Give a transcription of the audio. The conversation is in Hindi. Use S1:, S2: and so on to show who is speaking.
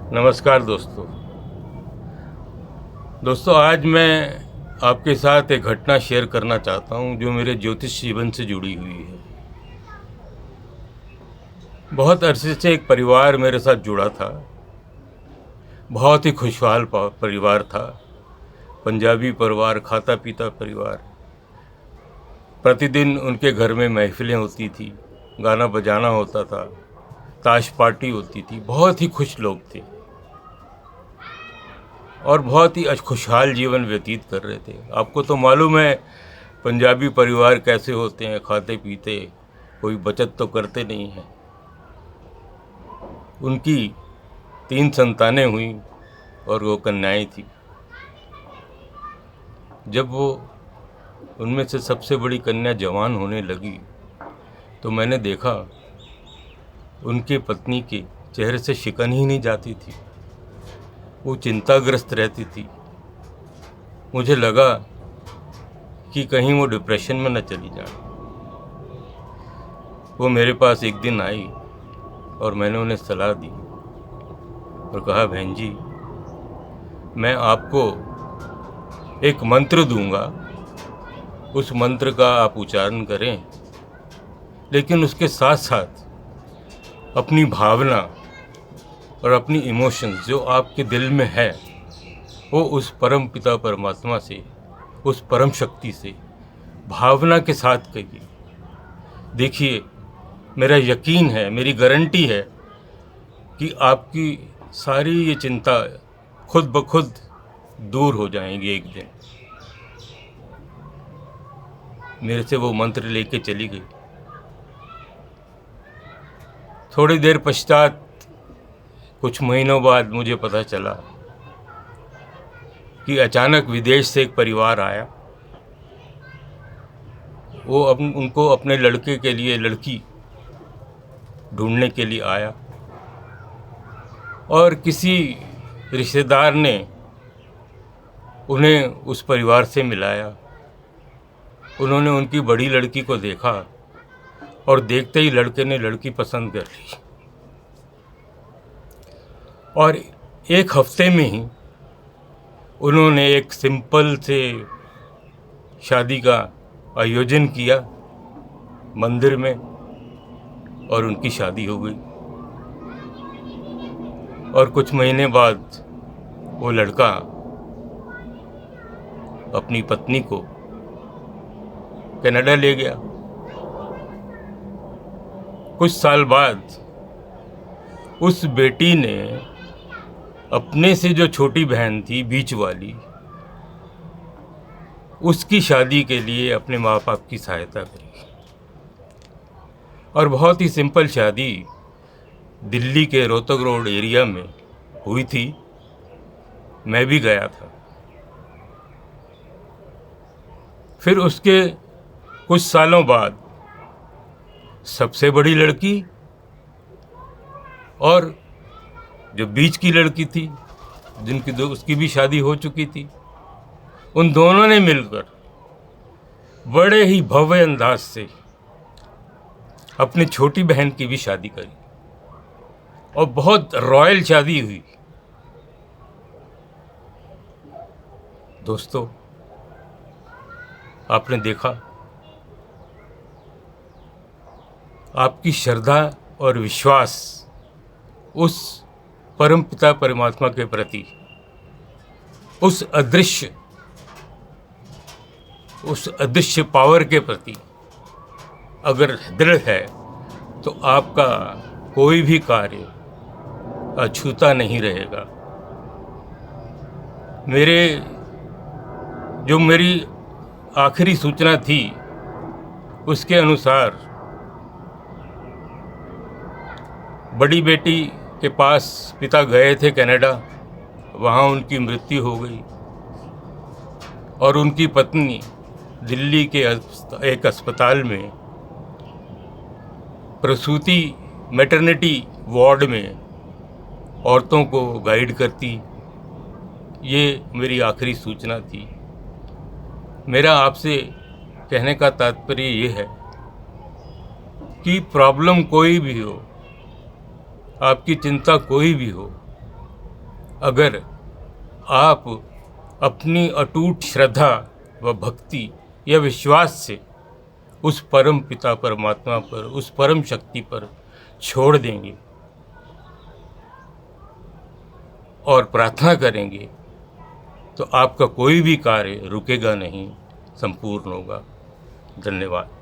S1: नमस्कार दोस्तों आज मैं आपके साथ एक घटना शेयर करना चाहता हूं जो मेरे ज्योतिष जीवन से जुड़ी हुई है। बहुत अरसे से एक परिवार मेरे साथ जुड़ा था। बहुत ही खुशहाल परिवार था। पंजाबी परिवार, खाता पीता परिवार। प्रतिदिन उनके घर में महफिलें होती थी, गाना बजाना होता था, ताश पार्टी होती थी। बहुत ही खुश लोग थे और बहुत ही खुशहाल जीवन व्यतीत कर रहे थे। आपको तो मालूम है पंजाबी परिवार कैसे होते हैं, खाते पीते, कोई बचत तो करते नहीं हैं। उनकी 3 संतानें हुई और वो कन्याएं थी। जब वो उनमें से सबसे बड़ी कन्या जवान होने लगी तो मैंने देखा उनके पत्नी के चेहरे से शिकन ही नहीं जाती थी। वो चिंताग्रस्त रहती थी। मुझे लगा कि कहीं वो डिप्रेशन में न चली जाए। वो मेरे पास एक दिन आई और मैंने उन्हें सलाह दी और कहा, बहन जी, मैं आपको एक मंत्र दूंगा, उस मंत्र का आप उच्चारण करें, लेकिन उसके साथ साथ अपनी भावना और अपनी इमोशंस जो आपके दिल में है वो उस परम पिता परमात्मा से, उस परम शक्ति से भावना के साथ कहिए। देखिए, मेरा यकीन है, मेरी गारंटी है कि आपकी सारी ये चिंता खुद ब खुद दूर हो जाएंगी एक दिन। मेरे से वो मंत्र लेके चली गई। थोड़ी देर पश्चात, कुछ महीनों बाद मुझे पता चला कि अचानक विदेश से एक परिवार आया। वो उनको अपने लड़के के लिए लड़की ढूंढने के लिए आया और किसी रिश्तेदार ने उन्हें उस परिवार से मिलाया। उन्होंने उनकी बड़ी लड़की को देखा और देखते ही लड़के ने लड़की पसंद कर ली और एक हफ्ते में ही उन्होंने एक सिंपल से शादी का आयोजन किया मंदिर में और उनकी शादी हो गई। और कुछ महीने बाद वो लड़का अपनी पत्नी को कनाडा ले गया। कुछ साल बाद उस बेटी ने अपने से जो छोटी बहन थी, बीच वाली, उसकी शादी के लिए अपने माँ बाप की सहायता करी और बहुत ही सिंपल शादी दिल्ली के रोहतक रोड एरिया में हुई थी। मैं भी गया था। फिर उसके कुछ सालों बाद सबसे बड़ी लड़की और जो बीच की लड़की थी, उसकी भी शादी हो चुकी थी, उन दोनों ने मिलकर बड़े ही भव्य अंदाज से अपनी छोटी बहन की भी शादी करी और बहुत रॉयल शादी हुई। दोस्तों, आपने देखा, आपकी श्रद्धा और विश्वास उस परमपिता परमात्मा के प्रति, उस अदृश्य पावर के प्रति अगर दृढ़ है तो आपका कोई भी कार्य अछूता नहीं रहेगा। मेरी आखिरी सूचना थी उसके अनुसार बड़ी बेटी के पास पिता गए थे कनाडा, वहाँ उनकी मृत्यु हो गई और उनकी पत्नी दिल्ली के एक अस्पताल में प्रसूति मैटरनिटी वार्ड में औरतों को गाइड करती। ये मेरी आखिरी सूचना थी। मेरा आपसे कहने का तात्पर्य ये है कि प्रॉब्लम कोई भी हो, आपकी चिंता कोई भी हो, अगर आप अपनी अटूट श्रद्धा व भक्ति या विश्वास से उस परम पिता परमात्मा पर, उस परम शक्ति पर छोड़ देंगे और प्रार्थना करेंगे, तो आपका कोई भी कार्य रुकेगा नहीं, संपूर्ण होगा। धन्यवाद।